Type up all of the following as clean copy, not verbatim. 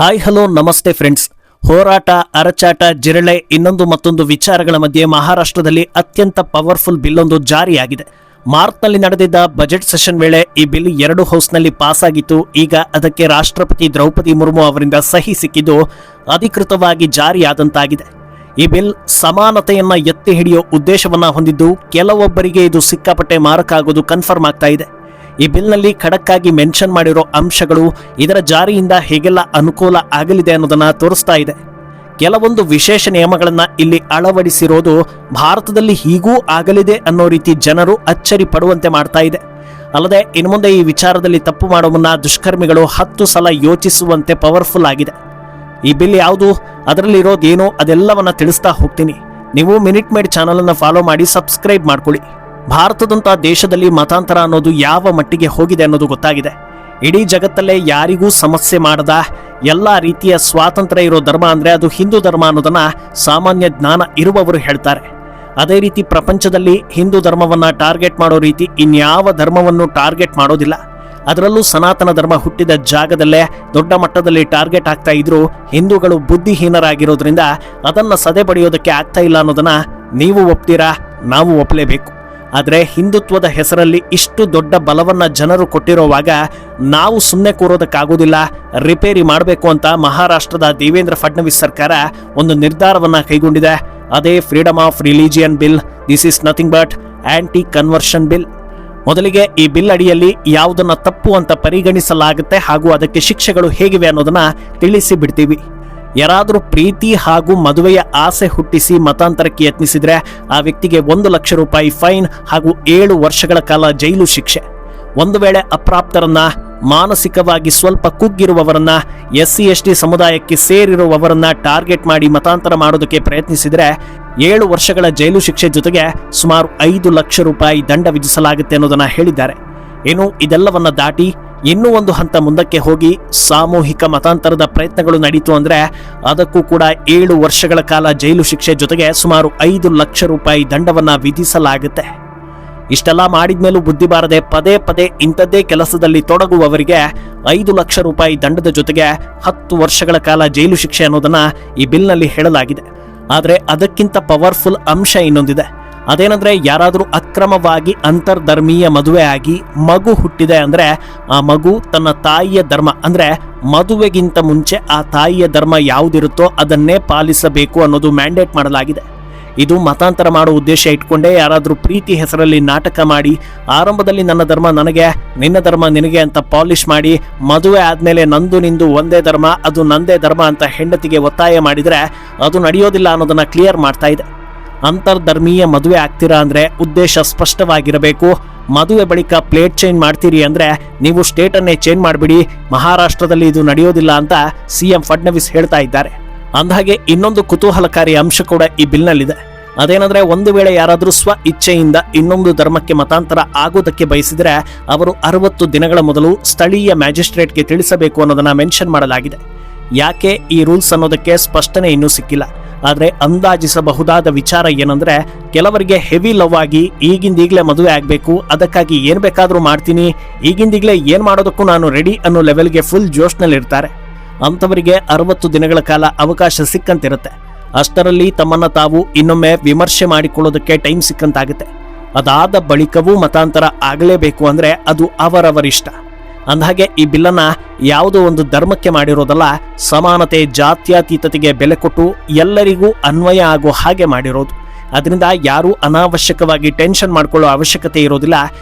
Hi hello ನಮಸ್ತೆ friends. ಹೋರಾಟ, ಅರಚಾಟ, ಜಿರಳೆ, ಇನ್ನೊಂದು ಮತ್ತೊಂದು ವಿಚಾರಗಳ ಮಧ್ಯೆ ಮಹಾರಾಷ್ಟ್ರದಲ್ಲಿ ಅತ್ಯಂತ ಪವರ್ಫುಲ್ ಬಿಲ್ ಒಂದು ಜಾರಿಯಾಗಿದೆ. ಮಾರ್ಚ್ನಲ್ಲಿ ನಡೆದಿದ್ದ ಬಜೆಟ್ ಸೆಷನ್ ವೇಳೆ ಈ ಬಿಲ್ 2 ಹೌಸ್ನಲ್ಲಿ ಪಾಸ್ ಆಗಿತ್ತು. ಈಗ ಅದಕ್ಕೆ ರಾಷ್ಟ್ರಪತಿ ದ್ರೌಪದಿ ಮುರ್ಮು ಅವರಿಂದ ಸಹಿ ಸಿಕ್ಕಿದ್ದು ಅಧಿಕೃತವಾಗಿ ಜಾರಿಯಾದಂತಾಗಿದೆ. ಈ ಬಿಲ್ ಸಮಾನತೆಯನ್ನ ಎತ್ತಿ ಹಿಡಿಯೋ ಉದ್ದೇಶವನ್ನ ಹೊಂದಿದ್ದು ಕೆಲವೊಬ್ಬರಿಗೆ ಇದು ಸಿಕ್ಕಾಪಟ್ಟೆ ಮಾರಕ ಆಗೋದು ಕನ್ಫರ್ಮ್ ಆಗ್ತಾ ಇದೆ. ಈ ಬಿಲ್ನಲ್ಲಿ ಖಡಕ್ಕಾಗಿ ಮೆನ್ಷನ್ ಮಾಡಿರೋ ಅಂಶಗಳು ಇದರ ಜಾರಿಯಿಂದ ಹೇಗೆಲ್ಲ ಅನುಕೂಲ ಆಗಲಿದೆ ಅನ್ನೋದನ್ನ ತೋರಿಸ್ತಾ ಇದೆ. ಕೆಲವೊಂದು ವಿಶೇಷ ನಿಯಮಗಳನ್ನ ಇಲ್ಲಿ ಅಳವಡಿಸಿರೋದು ಭಾರತದಲ್ಲಿ ಹೀಗೂ ಆಗಲಿದೆ ಅನ್ನೋ ರೀತಿ ಜನರು ಅಚ್ಚರಿ ಪಡುವಂತೆ ಮಾಡ್ತಾ ಇದೆ. ಅಲ್ಲದೆ ಇನ್ನು ಮುಂದೆ ಈ ವಿಚಾರದಲ್ಲಿ ತಪ್ಪು ಮಾಡೋ ಮುನ್ನ ದುಷ್ಕರ್ಮಿಗಳು 10 ಸಲ ಯೋಚಿಸುವಂತೆ ಪವರ್ಫುಲ್ ಆಗಿದೆ. ಈ ಬಿಲ್ ಯಾವುದು, ಅದರಲ್ಲಿರೋದೇನು, ಅದೆಲ್ಲವನ್ನ ತಿಳಿಸ್ತಾ ಹೋಗ್ತೀನಿ. ನೀವು ಮಿನಿಟ್ ಮೇಡ್ ಚಾನಲ್ ಅನ್ನು ಫಾಲೋ ಮಾಡಿ ಸಬ್ಸ್ಕ್ರೈಬ್ ಮಾಡ್ಕೊಳ್ಳಿ. ಭಾರತದಂತ ದೇಶದಲ್ಲಿ ಮತಾಂತರ ಅನ್ನೋದು ಯಾವ ಮಟ್ಟಿಗೆ ಹೋಗಿದೆ ಅನ್ನೋದು ಗೊತ್ತಾಗಿದೆ. ಇಡೀ ಜಗತ್ತಲ್ಲೇ ಯಾರಿಗೂ ಸಮಸ್ಯೆ ಮಾಡದ ಎಲ್ಲಾ ರೀತಿಯ ಸ್ವಾತಂತ್ರ್ಯ ಇರೋ ಧರ್ಮ ಅಂದ್ರೆ ಅದು ಹಿಂದೂ ಧರ್ಮ ಅನ್ನೋದನ್ನ ಸಾಮಾನ್ಯ ಜ್ಞಾನ ಇರುವವರು ಹೇಳ್ತಾರೆ. ಅದೇ ರೀತಿ ಪ್ರಪಂಚದಲ್ಲಿ ಹಿಂದೂ ಧರ್ಮವನ್ನ ಟಾರ್ಗೆಟ್ ಮಾಡೋ ರೀತಿ ಇನ್ಯಾವ ಧರ್ಮವನ್ನು ಟಾರ್ಗೆಟ್ ಮಾಡೋದಿಲ್ಲ. ಅದರಲ್ಲೂ ಸನಾತನ ಧರ್ಮ ಹುಟ್ಟಿದ ಜಾಗದಲ್ಲೇ ದೊಡ್ಡ ಮಟ್ಟದಲ್ಲಿ ಟಾರ್ಗೆಟ್ ಆಗ್ತಾ ಇದ್ರು ಹಿಂದೂಗಳು ಬುದ್ಧಿಹೀನರಾಗಿರೋದ್ರಿಂದ ಅದನ್ನ ಸದೆ ಬಡಿಯೋದಕ್ಕೆ ಆಗ್ತಾ ಇಲ್ಲ ಅನ್ನೋದನ್ನ ನೀವು ಒಪ್ತೀರಾ, ನಾವು ಒಪ್ಪಲೇಬೇಕು. ಆದರೆ ಹಿಂದುತ್ವದ ಹೆಸರಲ್ಲಿ ಇಷ್ಟು ದೊಡ್ಡ ಬಲವನ್ನ ಜನರು ಕೊಟ್ಟಿರುವಾಗ ನಾವು ಸುಮ್ಮನೆ ಕೂರೋದಕ್ಕಾಗೋದಿಲ್ಲ, ರಿಪೇರಿ ಮಾಡಬೇಕು ಅಂತ ಮಹಾರಾಷ್ಟ್ರದ ದೇವೇಂದ್ರ ಫಡ್ನವೀಸ್ ಸರ್ಕಾರ ಒಂದು ನಿರ್ಧಾರವನ್ನ ಕೈಗೊಂಡಿದೆ. ಅದೇ freedom of religion bill. This is nothing but anti conversion bill. ಮೊದಲಿಗೆ ಈ ಬಿಲ್ ಅಡಿಯಲ್ಲಿ ಯಾವುದನ್ನ ತಪ್ಪು ಅಂತ ಪರಿಗಣಿಸಲಾಗುತ್ತೆ ಹಾಗೂ ಅದಕ್ಕೆ ಶಿಕ್ಷೆಗಳು ಹೇಗಿವೆ ಅನ್ನೋದನ್ನ ತಿಳಿಸಿ ಬಿಡ್ತೀವಿ. ಯಾರಾದರೂ ಪ್ರೀತಿ ಹಾಗೂ ಮದುವೆಯ ಆಸೆ ಹುಟ್ಟಿಸಿ ಮತಾಂತರಕ್ಕೆ ಯತ್ನಿಸಿದ್ರೆ ಆ ವ್ಯಕ್ತಿಗೆ 1 ಲಕ್ಷ ರೂಪಾಯಿ ಫೈನ್ ಹಾಗೂ 7 ವರ್ಷಗಳ ಕಾಲ ಜೈಲು ಶಿಕ್ಷೆ. ಒಂದು ವೇಳೆ ಅಪ್ರಾಪ್ತರನ್ನ, ಮಾನಸಿಕವಾಗಿ ಸ್ವಲ್ಪ ಕುಗ್ಗಿರುವವರನ್ನ, SC/ST ಸಮುದಾಯಕ್ಕೆ ಸೇರಿರುವವರನ್ನ ಟಾರ್ಗೆಟ್ ಮಾಡಿ ಮತಾಂತರ ಮಾಡೋದಕ್ಕೆ ಪ್ರಯತ್ನಿಸಿದ್ರೆ 7 ವರ್ಷಗಳ ಜೈಲು ಶಿಕ್ಷೆ ಜೊತೆಗೆ ಸುಮಾರು 5 ಲಕ್ಷ ರೂಪಾಯಿ ದಂಡ ವಿಧಿಸಲಾಗುತ್ತೆ ಅನ್ನೋದನ್ನ ಹೇಳಿದ್ದಾರೆ. ಏನು ಇದೆಲ್ಲವನ್ನ ದಾಟಿ ಇನ್ನೂ ಒಂದು ಹಂತ ಮುಂದಕ್ಕೆ ಹೋಗಿ ಸಾಮೂಹಿಕ ಮತಾಂತರದ ಪ್ರಯತ್ನಗಳು ನಡೀತು ಅಂದ್ರೆ ಅದಕ್ಕೂ ಕೂಡ 7 ವರ್ಷಗಳ ಕಾಲ ಜೈಲು ಶಿಕ್ಷೆ ಜೊತೆಗೆ ಸುಮಾರು 5 ಲಕ್ಷ ರೂಪಾಯಿ ದಂಡವನ್ನ ವಿಧಿಸಲಾಗುತ್ತೆ. ಇಷ್ಟೆಲ್ಲ ಮಾಡಿದ್ಮೇಲೂ ಬುದ್ಧಿ ಬಾರದೆ ಪದೇ ಪದೇ ಇಂಥದ್ದೇ ಕೆಲಸದಲ್ಲಿ ತೊಡಗುವವರಿಗೆ 5 ಲಕ್ಷ ರೂಪಾಯಿ ದಂಡದ ಜೊತೆಗೆ 10 ವರ್ಷಗಳ ಕಾಲ ಜೈಲು ಶಿಕ್ಷೆ ಅನ್ನೋದನ್ನ ಈ ಬಿಲ್ನಲ್ಲಿ ಹೇಳಲಾಗಿದೆ. ಆದರೆ ಅದಕ್ಕಿಂತ ಪವರ್ಫುಲ್ ಅಂಶ ಇನ್ನೊಂದಿದೆ. ಅದೇನಂದ್ರೆ ಯಾರಾದರೂ ಅಕ್ರಮವಾಗಿ ಅಂತರ್ಧರ್ಮೀಯ ಮದುವೆ ಆಗಿ ಮಗು ಹುಟ್ಟಿದೆ ಅಂದ್ರೆ ಆ ಮಗು ತನ್ನ ತಾಯಿಯ ಧರ್ಮ ಅಂದ್ರೆ ಮದುವೆಗಿಂತ ಮುಂಚೆ ಆ ತಾಯಿಯ ಧರ್ಮ ಯಾವುದಿರುತ್ತೋ ಅದನ್ನೇ ಪಾಲಿಸಬೇಕು ಅನ್ನೋದು ಮ್ಯಾಂಡೇಟ್ ಮಾಡಲಾಗಿದೆ. ಇದು ಮತಾಂತರ ಮಾಡೋ ಉದ್ದೇಶ ಇಟ್ಕೊಂಡೇ ಯಾರಾದರೂ ಪ್ರೀತಿ ಹೆಸರಲ್ಲಿ ನಾಟಕ ಮಾಡಿ ಆರಂಭದಲ್ಲಿ ನನ್ನ ಧರ್ಮ ನನಗೆ, ನಿನ್ನ ಧರ್ಮ ನಿನಗೆ ಅಂತ ಪಾಲಿಶ್ ಮಾಡಿ ಮದುವೆ ಆದ್ಮೇಲೆ ನಂದು ನಿಂದು ಒಂದೇ ಧರ್ಮ, ಅದು ನಂದೇ ಧರ್ಮ ಅಂತ ಹೆಂಡತಿಗೆ ಒತ್ತಾಯ ಮಾಡಿದ್ರೆ ಅದು ನಡೆಯೋದಿಲ್ಲ ಅನ್ನೋದನ್ನ ಕ್ಲಿಯರ್ ಮಾಡ್ತಾ ಇದೆ. ಅಂತರ್ಧರ್ಮೀಯ ಮದುವೆ ಆಗ್ತೀರಾ ಅಂದ್ರೆ ಉದ್ದೇಶ ಸ್ಪಷ್ಟವಾಗಿರಬೇಕು. ಮದುವೆ ಬಳಿಕ ಪ್ಲೇಟ್ ಚೇಂಜ್ ಮಾಡ್ತೀರಿ ಅಂದ್ರೆ ನೀವು ಸ್ಟೇಟನ್ನೇ ಚೇಂಜ್ ಮಾಡಿಬಿಡಿ. ಮಹಾರಾಷ್ಟ್ರದಲ್ಲಿ ಇದು ನಡೆಯೋದಿಲ್ಲ ಅಂತ CM ಫಡ್ನವೀಸ್ ಹೇಳ್ತಾ ಇದ್ದಾರೆ. ಅಂದಹಾಗೆ ಇನ್ನೊಂದು ಕುತೂಹಲಕಾರಿ ಅಂಶ ಕೂಡ ಈ ಬಿಲ್ನಲ್ಲಿದೆ. ಅದೇನಂದ್ರೆ ಒಂದು ವೇಳೆ ಯಾರಾದರೂ ಸ್ವ ಇಚ್ಛೆಯಿಂದ ಇನ್ನೊಂದು ಧರ್ಮಕ್ಕೆ ಮತಾಂತರ ಆಗೋದಕ್ಕೆ ಬಯಸಿದ್ರೆ ಅವರು 60 ದಿನಗಳ ಮೊದಲು ಸ್ಥಳೀಯ ಮ್ಯಾಜಿಸ್ಟ್ರೇಟ್ಗೆ ತಿಳಿಸಬೇಕು ಅನ್ನೋದನ್ನ ಮೆನ್ಷನ್ ಮಾಡಲಾಗಿದೆ. ಯಾಕೆ ಈ ರೂಲ್ಸ್ ಅನ್ನೋದಕ್ಕೆ ಸ್ಪಷ್ಟನೆ ಇನ್ನೂ ಸಿಕ್ಕಿಲ್ಲ. ಆದರೆ ಅಂದಾಜಿಸಬಹುದಾದ ವಿಚಾರ ಏನಂದ್ರೆ ಕೆಲವರಿಗೆ ಹೆವಿ ಲವ್ ಆಗಿ ಈಗಿಂದೀಗಲೇ ಮದುವೆ ಆಗಬೇಕು, ಅದಕ್ಕಾಗಿ ಏನ್ ಬೇಕಾದ್ರೂ ಮಾಡ್ತೀನಿ, ಈಗಿಂದೀಗಲೇ ಏನ್ ಮಾಡೋದಕ್ಕೂ ನಾನು ರೆಡಿ ಅನ್ನೋ ಲೆವೆಲ್ಗೆ ಫುಲ್ ಜೋಶ್ನಲ್ಲಿ ಇರ್ತಾರೆ. ಅಂಥವರಿಗೆ 60 ದಿನಗಳ ಕಾಲ ಅವಕಾಶ ಸಿಕ್ಕಂತಿರುತ್ತೆ. ಅಷ್ಟರಲ್ಲಿ ತಮ್ಮನ್ನ ತಾವು ಇನ್ನೊಮ್ಮೆ ವಿಮರ್ಶೆ ಮಾಡಿಕೊಳ್ಳೋದಕ್ಕೆ ಟೈಮ್ ಸಿಕ್ಕಂತಾಗುತ್ತೆ. ಅದಾದ ಬಳಿಕವೂ ಮತಾಂತರ ಆಗಲೇಬೇಕು ಅಂದ್ರೆ ಅದು ಅವರವರಿಷ್ಟ. ಅಂದಹಾಗೆ ಈ ಬಿಲ್ಲನ್ನ ಯಾವುದೋ ಒಂದು ಧರ್ಮಕ್ಕೆ ಮಾಡಿರೋದಲ್ಲ, ಸಮಾನತೆ, ಜಾತ್ಯತೀತತೆಗೆ ಬೆಲೆ ಕೊಟ್ಟು ಎಲ್ಲರಿಗೂ ಅನ್ವಯ ಆಗೋ ಹಾಗೆ ಮಾಡಿರೋದು. ಅದರಿಂದ ಯಾರೂ ಅನಾವಶ್ಯಕವಾಗಿ ಟೆನ್ಷನ್ ಮಾಡ್ಕೊಳ್ಳೋ ಅವಶ್ಯಕತೆ ಇರೋದಿಲ್ಲ.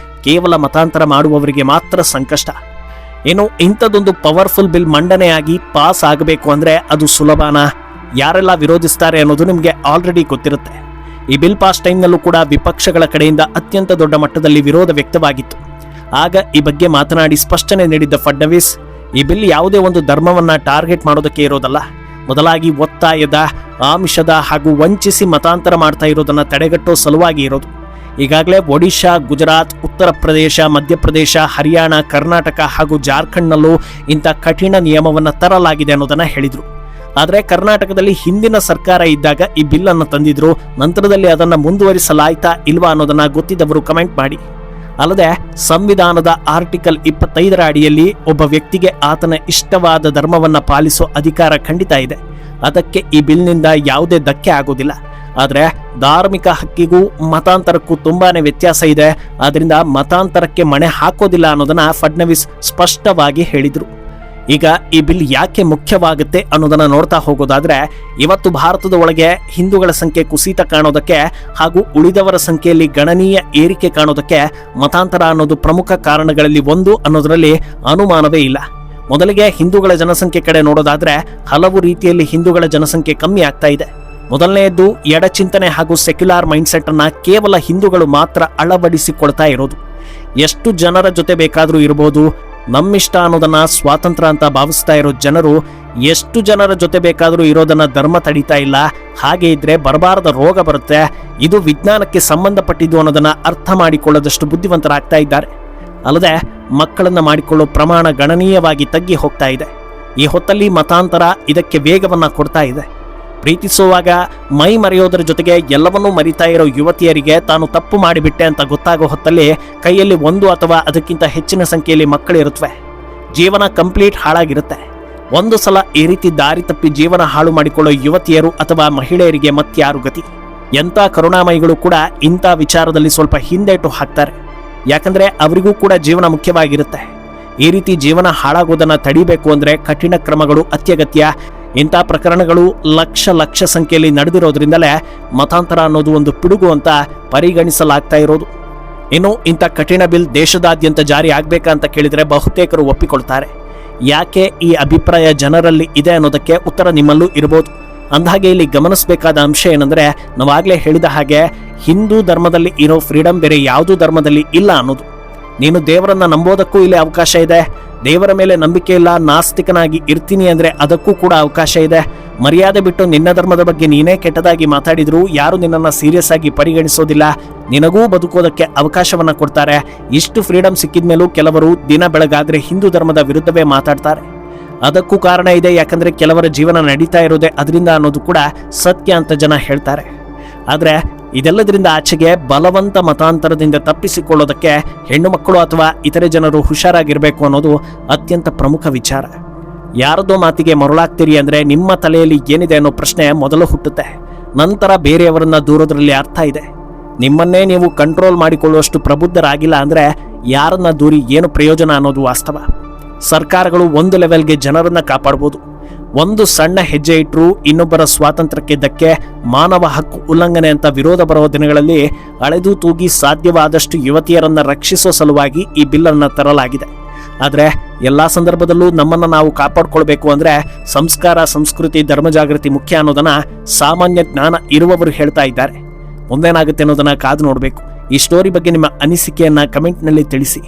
ಕೇವಲ ಮತಾಂತರ ಮಾಡುವವರಿಗೆ ಮಾತ್ರ ಸಂಕಷ್ಟ. ಏನು ಇಂಥದ್ದೊಂದು ಪವರ್ಫುಲ್ ಬಿಲ್ ಮಂಡನೆಯಾಗಿ ಪಾಸ್ ಆಗಬೇಕು ಅಂದ್ರೆ ಅದು ಸುಲಭನಾ? ಯಾರೆಲ್ಲ ವಿರೋಧಿಸ್ತಾರೆ ಅನ್ನೋದು ನಿಮಗೆ ಆಲ್ರೆಡಿ ಗೊತ್ತಿರುತ್ತೆ. ಈ ಬಿಲ್ ಪಾಸ್ ಟೈಮ್ನಲ್ಲೂ ಕೂಡ ವಿಪಕ್ಷಗಳ ಕಡೆಯಿಂದ ಅತ್ಯಂತ ದೊಡ್ಡ ಮಟ್ಟದಲ್ಲಿ ವಿರೋಧ ವ್ಯಕ್ತವಾಗಿತ್ತು. ಆಗ ಈ ಬಗ್ಗೆ ಮಾತನಾಡಿ ಸ್ಪಷ್ಟನೆ ನೀಡಿದ್ದ ಫಡ್ನವೀಸ್, ಈ ಬಿಲ್ ಯಾವುದೇ ಒಂದು ಧರ್ಮವನ್ನ ಟಾರ್ಗೆಟ್ ಮಾಡೋದಕ್ಕೆ ಇರೋದಲ್ಲ, ಬದಲಾಗಿ ಒತ್ತಾಯದ, ಆಮಿಷದ ಹಾಗೂ ವಂಚಿಸಿ ಮತಾಂತರ ಮಾಡ್ತಾ ಇರೋದನ್ನ ತಡೆಗಟ್ಟೋ ಸಲುವಾಗಿ ಇರೋದು. ಈಗಾಗಲೇ ಒಡಿಶಾ, ಗುಜರಾತ್, ಉತ್ತರ ಪ್ರದೇಶ, ಮಧ್ಯಪ್ರದೇಶ, ಹರಿಯಾಣ, ಕರ್ನಾಟಕ ಹಾಗೂ ಜಾರ್ಖಂಡ್ನಲ್ಲೂ ಇಂಥ ಕಠಿಣ ನಿಯಮವನ್ನ ತರಲಾಗಿದೆ ಅನ್ನೋದನ್ನ ಹೇಳಿದ್ರು. ಆದರೆ ಕರ್ನಾಟಕದಲ್ಲಿ ಹಿಂದಿನ ಸರ್ಕಾರ ಇದ್ದಾಗ ಈ ಬಿಲ್ ಅನ್ನು ತಂದಿದ್ರು. ನಂತರದಲ್ಲಿ ಅದನ್ನ ಮುಂದುವರಿಸಲಾಯ್ತಾ ಇಲ್ವಾ ಅನ್ನೋದನ್ನ ಗೊತ್ತಿದ್ದವರು ಕಮೆಂಟ್ ಮಾಡಿ. ಅಲ್ಲದೆ ಸಂವಿಧಾನದ ಆರ್ಟಿಕಲ್ 25ರ ಅಡಿಯಲ್ಲಿ ಒಬ್ಬ ವ್ಯಕ್ತಿಗೆ ಆತನ ಇಷ್ಟವಾದ ಧರ್ಮವನ್ನ ಪಾಲಿಸೋ ಅಧಿಕಾರ ಖಂಡಿತ ಇದೆ. ಅದಕ್ಕೆ ಈ ಬಿಲ್ನಿಂದ ಯಾವುದೇ ಧಕ್ಕೆ ಆಗೋದಿಲ್ಲ. ಆದರೆ ಧಾರ್ಮಿಕ ಹಕ್ಕಿಗೂ ಮತಾಂತರಕ್ಕೂ ತುಂಬಾನೇ ವ್ಯತ್ಯಾಸ ಇದೆ. ಆದ್ರಿಂದ ಮತಾಂತರಕ್ಕೆ ಮಣೆ ಹಾಕೋದಿಲ್ಲ ಅನ್ನೋದನ್ನ ಫಡ್ನವೀಸ್ ಸ್ಪಷ್ಟವಾಗಿ ಹೇಳಿದ್ರು. ಈಗ ಈ ಬಿಲ್ ಯಾಕೆ ಮುಖ್ಯವಾಗುತ್ತೆ ಅನ್ನೋದನ್ನ ನೋಡ್ತಾ ಹೋಗೋದಾದ್ರೆ, ಇವತ್ತು ಭಾರತದ ಒಳಗೆ ಹಿಂದೂಗಳ ಸಂಖ್ಯೆ ಕುಸಿತ ಕಾಣೋದಕ್ಕೆ ಹಾಗೂ ಉಳಿದವರ ಸಂಖ್ಯೆಯಲ್ಲಿ ಗಣನೀಯ ಏರಿಕೆ ಕಾಣೋದಕ್ಕೆ ಮತಾಂತರ ಅನ್ನೋದು ಪ್ರಮುಖ ಕಾರಣಗಳಲ್ಲಿ ಒಂದು ಅನ್ನೋದರಲ್ಲಿ ಅನುಮಾನವೇ ಇಲ್ಲ. ಮೊದಲಿಗೆ ಹಿಂದೂಗಳ ಜನಸಂಖ್ಯೆ ಕಡೆ ನೋಡೋದಾದ್ರೆ ಹಲವು ರೀತಿಯಲ್ಲಿ ಹಿಂದೂಗಳ ಜನಸಂಖ್ಯೆ ಕಮ್ಮಿ ಆಗ್ತಾ ಇದೆ. ಮೊದಲನೆಯದ್ದು ಎಡಚಿಂತನೆ ಹಾಗೂ ಸೆಕ್ಯುಲಾರ್ ಮೈಂಡ್ಸೆಟ್ ಅನ್ನ ಕೇವಲ ಹಿಂದೂಗಳು ಮಾತ್ರ ಅಳವಡಿಸಿಕೊಳ್ತಾ ಇರೋದು. ಎಷ್ಟು ಜನರ ಜೊತೆ ಬೇಕಾದರೂ ಇರಬಹುದು, ನಮ್ಮಿಷ್ಟ ಅನ್ನೋದನ್ನ ಸ್ವಾತಂತ್ರ್ಯ ಅಂತ ಭಾವಿಸ್ತಾ ಇರೋ ಜನರು ಎಷ್ಟು ಜನರ ಜೊತೆ ಬೇಕಾದರೂ ಇರೋದನ್ನ ಧರ್ಮ ತಡೀತಾ ಇಲ್ಲ. ಹಾಗೆ ಇದ್ರೆ ಬರಬಾರದ ರೋಗ ಬರುತ್ತೆ. ಇದು ವಿಜ್ಞಾನಕ್ಕೆ ಸಂಬಂಧಪಟ್ಟಿದ್ದು ಅನ್ನೋದನ್ನ ಅರ್ಥ ಮಾಡಿಕೊಳ್ಳದಷ್ಟು ಬುದ್ಧಿವಂತರಾಗ್ತಾ ಇದ್ದಾರೆ. ಅಲ್ಲದೆ ಮಕ್ಕಳನ್ನ ಮಾಡಿಕೊಳ್ಳೋ ಪ್ರಮಾಣ ಗಣನೀಯವಾಗಿ ತಗ್ಗಿ ಹೋಗ್ತಾ ಇದೆ. ಈ ಹೊತ್ತಲ್ಲಿ ಮತಾಂತರ ಇದಕ್ಕೆ ವೇಗವನ್ನ ಕೊಡ್ತಾ ಇದೆ. ಪ್ರೀತಿಸುವಾಗ ಮೈ ಮರೆಯೋದ್ರ ಜೊತೆಗೆ ಎಲ್ಲವನ್ನೂ ಮರಿತಾ ಇರೋ ಯುವತಿಯರಿಗೆ ತಾನು ತಪ್ಪು ಮಾಡಿಬಿಟ್ಟೆ ಅಂತ ಗೊತ್ತಾಗೋ ಹೊತ್ತಲ್ಲಿ ಕೈಯಲ್ಲಿ 1 ಅಥವಾ ಅದಕ್ಕಿಂತ ಹೆಚ್ಚಿನ ಸಂಖ್ಯೆಯಲ್ಲಿ ಮಕ್ಕಳಿರುತ್ತವೆ. ಜೀವನ ಕಂಪ್ಲೀಟ್ ಹಾಳಾಗಿರುತ್ತೆ. ಒಂದು ಸಲ ಈ ರೀತಿ ದಾರಿ ತಪ್ಪಿ ಜೀವನ ಹಾಳು ಮಾಡಿಕೊಳ್ಳೋ ಯುವತಿಯರು ಅಥವಾ ಮಹಿಳೆಯರಿಗೆ ಮತ್ಯಾರು ಗತಿ? ಎಂಥ ಕರುಣಾಮಯಿಗಳು ಕೂಡ ಇಂಥ ವಿಚಾರದಲ್ಲಿ ಸ್ವಲ್ಪ ಹಿಂದೇಟು ಹಾಕ್ತಾರೆ. ಯಾಕಂದ್ರೆ ಅವರಿಗೂ ಕೂಡ ಜೀವನ ಮುಖ್ಯವಾಗಿರುತ್ತೆ. ಈ ರೀತಿ ಜೀವನ ಹಾಳಾಗೋದನ್ನ ತಡಿಬೇಕು ಅಂದ್ರೆ ಕಠಿಣ ಕ್ರಮಗಳು ಅತ್ಯಗತ್ಯ. ಇಂಥ ಪ್ರಕರಣಗಳು ಲಕ್ಷ ಸಂಖ್ಯೆಯಲ್ಲಿ ನಡೆದಿರೋದ್ರಿಂದಲೇ ಮತಾಂತರ ಅನ್ನೋದು ಒಂದು ಪಿಡುಗು ಅಂತ ಪರಿಗಣಿಸಲಾಗ್ತಾ ಇರೋದು. ಇನ್ನು ಇಂಥ ಕಠಿಣ ಬಿಲ್ ದೇಶದಾದ್ಯಂತ ಜಾರಿ ಆಗ್ಬೇಕಂತ ಕೇಳಿದ್ರೆ ಬಹುತೇಕರು ಒಪ್ಪಿಕೊಳ್ತಾರೆ. ಯಾಕೆ ಈ ಅಭಿಪ್ರಾಯ ಜನರಲ್ಲಿ ಇದೆ ಅನ್ನೋದಕ್ಕೆ ಉತ್ತರ ನಿಮ್ಮಲ್ಲೂ ಇರಬಹುದು. ಅಂದಹಾಗೆ ಇಲ್ಲಿ ಗಮನಿಸಬೇಕಾದ ಅಂಶ ಏನಂದ್ರೆ, ನಾವಾಗಲೇ ಹೇಳಿದ ಹಾಗೆ ಹಿಂದೂ ಧರ್ಮದಲ್ಲಿ ಇರೋ ಫ್ರೀಡಮ್ ಬೇರೆ ಯಾವುದೂ ಧರ್ಮದಲ್ಲಿ ಇಲ್ಲ ಅನ್ನೋದು. ನೀನು ದೇವರನ್ನ ನಂಬೋದಕ್ಕೂ ಇಲ್ಲಿ ಅವಕಾಶ ಇದೆ. ದೇವರ ಮೇಲೆ ನಂಬಿಕೆ ಇಲ್ಲ, ನಾಸ್ತಿಕನಾಗಿ ಇರ್ತೀನಿ ಅಂದ್ರೆ ಅದಕ್ಕೂ ಕೂಡ ಅವಕಾಶ ಇದೆ. ಮರ್ಯಾದೆ ಬಿಟ್ಟು ನಿನ್ನ ಧರ್ಮದ ಬಗ್ಗೆ ನೀನೇ ಕೆಟ್ಟದಾಗಿ ಮಾತಾಡಿದ್ರು ಯಾರು ನಿನ್ನನ್ನು ಸೀರಿಯಸ್ ಆಗಿ ಪರಿಗಣಿಸೋದಿಲ್ಲ. ನಿನಗೂ ಬದುಕೋದಕ್ಕೆ ಅವಕಾಶವನ್ನ ಕೊಡ್ತಾರೆ. ಇಷ್ಟು ಫ್ರೀಡಮ್ ಸಿಕ್ಕಿದ ಮೇಲೂ ಕೆಲವರು ದಿನ ಬೆಳಗಾದ್ರೆ ಹಿಂದೂ ಧರ್ಮದ ವಿರುದ್ಧವೇ ಮಾತಾಡ್ತಾರೆ. ಅದಕ್ಕೂ ಕಾರಣ ಇದೆ. ಯಾಕಂದ್ರೆ ಕೆಲವರ ಜೀವನ ನಡೀತಾ ಇರೋದೇ ಅದರಿಂದ ಅನ್ನೋದು ಕೂಡ ಸತ್ಯ ಅಂತ ಜನ ಹೇಳ್ತಾರೆ. ಆದ್ರೆ ಇದೆಲ್ಲದರಿಂದ ಆಚೆಗೆ ಬಲವಂತ ಮತಾಂತರದಿಂದ ತಪ್ಪಿಸಿಕೊಳ್ಳೋದಕ್ಕೆ ಹೆಣ್ಣು ಮಕ್ಕಳು ಅಥವಾ ಇತರೆ ಜನರು ಹುಷಾರಾಗಿರ್ಬೇಕು ಅನ್ನೋದು ಅತ್ಯಂತ ಪ್ರಮುಖ ವಿಚಾರ. ಯಾರದೋ ಮಾತಿಗೆ ಮರುಳಾಗ್ತೀರಿ ಅಂದ್ರೆ ನಿಮ್ಮ ತಲೆಯಲ್ಲಿ ಏನಿದೆ ಅನ್ನೋ ಪ್ರಶ್ನೆ ಮೊದಲು ಹುಟ್ಟುತ್ತೆ. ನಂತರ ಬೇರೆಯವರನ್ನ ದೂರೋದ್ರಲ್ಲಿ ಅರ್ಥ ಇದೆ. ನಿಮ್ಮನ್ನೇ ನೀವು ಕಂಟ್ರೋಲ್ ಮಾಡಿಕೊಳ್ಳುವಷ್ಟು ಪ್ರಬುದ್ಧರಾಗಿಲ್ಲ ಅಂದ್ರೆ ಯಾರನ್ನ ದೂರಿ ಏನು ಪ್ರಯೋಜನ ಅನ್ನೋದು ವಾಸ್ತವ. ಸರ್ಕಾರಗಳು ಒಂದು ಲೆವೆಲ್ಗೆ ಜನರನ್ನ ಕಾಪಾಡಬಹುದು. ಒಂದು ಸಣ್ಣ ಹೆಜ್ಜೆ ಇಟ್ಟರೂ ಇನ್ನೊಬ್ಬರ ಸ್ವಾತಂತ್ರ್ಯಕ್ಕೆ ಧಕ್ಕೆ, ಮಾನವ ಹಕ್ಕು ಉಲ್ಲಂಘನೆ ಅಂತ ವಿರೋಧ ಬರುವ ದಿನಗಳಲ್ಲಿ ಅಳೆದು ತೂಗಿ ಸಾಧ್ಯವಾದಷ್ಟು ಯುವತಿಯರನ್ನ ರಕ್ಷಿಸೋ ಸಲುವಾಗಿ ಈ ಬಿಲ್ಲನ್ನು ತರಲಾಗಿದೆ. ಆದರೆ ಎಲ್ಲ ಸಂದರ್ಭದಲ್ಲೂ ನಮ್ಮನ್ನು ನಾವು ಕಾಪಾಡ್ಕೊಳ್ಬೇಕು ಅಂದ್ರೆ ಸಂಸ್ಕಾರ, ಸಂಸ್ಕೃತಿ, ಧರ್ಮ ಜಾಗೃತಿ ಮುಖ್ಯ ಅನ್ನೋದನ್ನ ಸಾಮಾನ್ಯ ಜ್ಞಾನ ಇರುವವರು ಹೇಳ್ತಾ ಇದ್ದಾರೆ. ಮುಂದೇನಾಗುತ್ತೆ ಅನ್ನೋದನ್ನ ಕಾದು ನೋಡಬೇಕು. ಈ ಸ್ಟೋರಿ ಬಗ್ಗೆ ನಿಮ್ಮ ಅನಿಸಿಕೆಯನ್ನ ಕಮೆಂಟ್ನಲ್ಲಿ ತಿಳಿಸಿ.